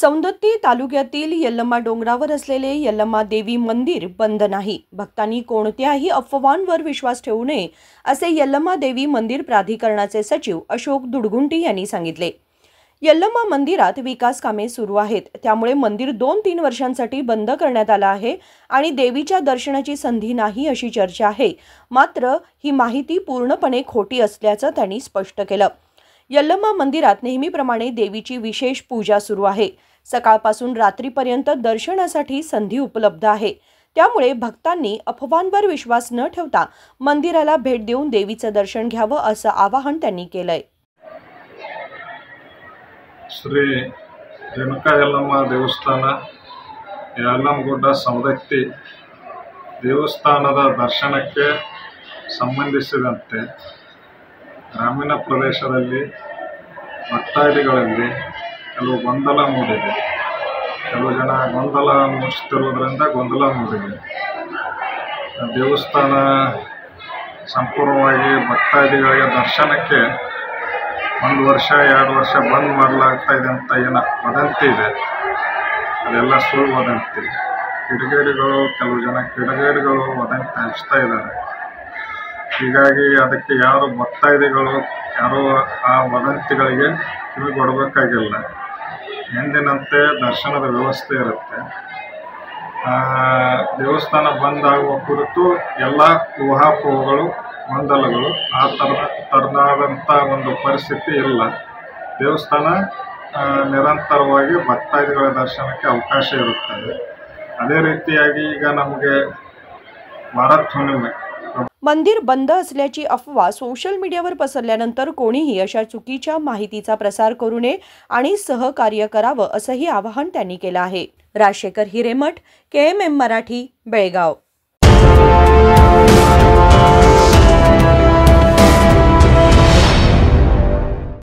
सौंदत्ती तालुक्यातील यल्लमा डोंगरावर असलेले यल्लमा देवी मंदिर बंद नाही। भक्तांनी कोणत्याही अफवांवर विश्वास ठेवू नये असे यल्लमा देवी मंदिर प्राधिकरणाचे सचिव अशोक दुडगुंटी यांनी सांगितले। यल्लमा मंदिरात विकास कामे सुरू आहेत, त्यामुळे मंदिर 2-3 वर्षांसाठी बंद करण्यात आले आहे आणि देवीच्या दर्शनाची संधी नाही अशी चर्चा आहे। मात्र ही माहिती पूर्णपणे खोटी असल्याचं त्यांनी स्पष्ट केलं। यल्लमा मंदिरात नेहमीप्रमाणे देवीची विशेष पूजा सुरू आहे। सकाळपासून रात्रीपर्यंत दर्शनासाठी संधी उपलब्ध आहे, त्यामुळे भक्तांनी अफवांवर विश्वास न ठेवता मंदिराला भेट देऊन देवीचं दर्शन घ्यावं असं आवाहन त्यांनी केलंय। ಶ್ರೀ ರೇಣುಕಾ ಯಲ್ಲಮ್ಮ ದೇವಸ್ಥಾನ ಯಲ್ಲಮ್ಮಗುಡ್ಡ ಸೌದತ್ತಿ ದೇವಸ್ಥಾನದ ದರ್ಶನಕ್ಕೆ ಸಂಬಂಧಿಸಿದಂತೆ ಗ್ರಾಮೀಣ ಪ್ರದೇಶದಲ್ಲಿ ಭಕ್ತಾದಿಗಳಲ್ಲಿ ಕೆಲವು ಗೊಂದಲ ಮೂಡಿದೆ। ಕೆಲವು ಜನ ಗೊಂದಲ ಮೂಡಿಸುತ್ತಿರುವುದರಿಂದ ಗೊಂದಲ ಮೂಡಿದೆ। ದೇವಸ್ಥಾನ ಸಂಪೂರ್ಣವಾಗಿ ಭಕ್ತಾದಿಗಳಿಗೆ ದರ್ಶನಕ್ಕೆ 1 ವರ್ಷ 2 ವರ್ಷ ಬಂದ್ ಮಾಡಲಾಗ್ತಾ ಇದೆ ಅಂತ ಏನು ವದಂತಿ ಇದೆ, ಅದೆಲ್ಲ ಸುಳ್ಳು ವದಂತಿ। ಕಿಡಿಗೇಡಿಗಳು, ಕೆಲವು ಜನ ಕಿಡಿಗೇಡಿಗಳು ವದಂತಿ ಹಂಚ್ತಾ ಇದ್ದಾರೆ। ಹೀಗಾಗಿ ಅದಕ್ಕೆ ಯಾರು ಭಕ್ತಾದಿಗಳು ಯಾರು ಆ ವದಂತಿಗಳಿಗೆ ಕಿವಿಗೊಡಬೇಕಾಗಿಲ್ಲ। ಎಂದಿನಂತೆ ದರ್ಶನದ ವ್ಯವಸ್ಥೆ ಇರುತ್ತೆ। ದೇವಸ್ಥಾನ ಬಂದ್ ಆಗುವ ಕುರಿತು ಎಲ್ಲ ಊಹಾಪೋಹಗಳು, ಗೊಂದಲಗಳು ಆ ತರನಾದಂಥ ಒಂದು ಪರಿಸ್ಥಿತಿ ಇಲ್ಲ। ದೇವಸ್ಥಾನ ನಿರಂತರವಾಗಿ ಭಕ್ತಾದಿಗಳ ದರ್ಶನಕ್ಕೆ ಅವಕಾಶ ಇರುತ್ತದೆ। ಅದೇ ರೀತಿಯಾಗಿ ಈಗ ನಮಗೆ ಭಾರत ಹುಣ್ಣಿಮೆ मंदिर बंद असल्याची अफवा सोशल मीडियावर पसरल्यानंतर कोणीही अशा चुकीच्या माहितीचा प्रसार करू नये आणि सहकार्य करावं असंही आवाहन त्यांनी केलं आहे। राजशेखर हिरेमठ, KMM मराठी, बेळगाव।